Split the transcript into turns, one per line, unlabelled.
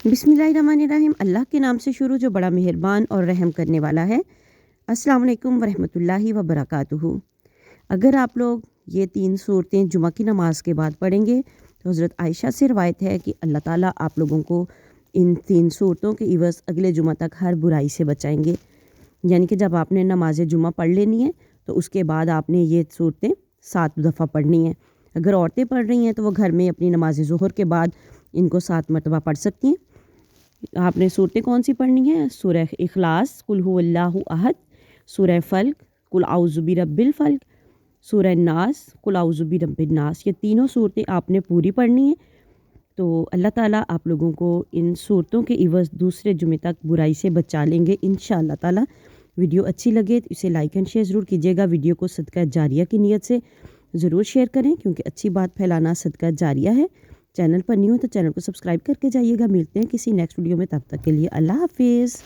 बिस्मिल्लाहिर्रहमानिर्रहीम। अल्लाह के नाम से शुरू जो बड़ा मेहरबान और रहम करने वाला है। अस्सलाम वालेकुम वरहमतुल्लाहि वबरकातुहू। अगर आप लोग ये 3 सूरतें जुमा की नमाज के बाद पढ़ेंगे तो हज़रत आयशा से रवायत है कि अल्लाह ताला आप लोगों को इन 3 सूरतों के इवज़ अगले जुमा तक हर बुराई से बचाएंगे। यानी कि जब आपने नमाज जुमा पढ़ लेनी है तो उसके बाद आपने ये सूरतें 7 दफ़ा पढ़नी है। अगर औरतें पढ़ रही हैं तो वो घर में अपनी नमाज ज़ुहर के बाद इनको 7 मरतबा पढ़ सकती हैं। आपने सूरतें कौन सी पढ़नी है? सूरह इखलास, कुल हुवल्लाहु अहद, सूरह फल्क, कुल आउज़ु बिरब्बिल फल्क, सूरह नास, कुल आउज़ु बिरब्बिन नास। ये तीनों सूरतें आपने पूरी पढ़नी है। तो अल्लाह ताला आप लोगों को इन सूरतों के इवज़ दूसरे जुमे तक बुराई से बचा लेंगे इंशाअल्लाह ताला। वीडियो अच्छी लगे तो इसे लाइक एंड शेयर ज़रूर कीजिएगा। वीडियो को सदका जारिया की नीयत से ज़रूर शेयर करें क्योंकि अच्छी बात फैलाना सदका जारिया है। चैनल पर न्यू हो तो चैनल को सब्सक्राइब करके जाइएगा। मिलते हैं किसी नेक्स्ट वीडियो में, तब तक के लिए अल्लाह हाफ़िज़।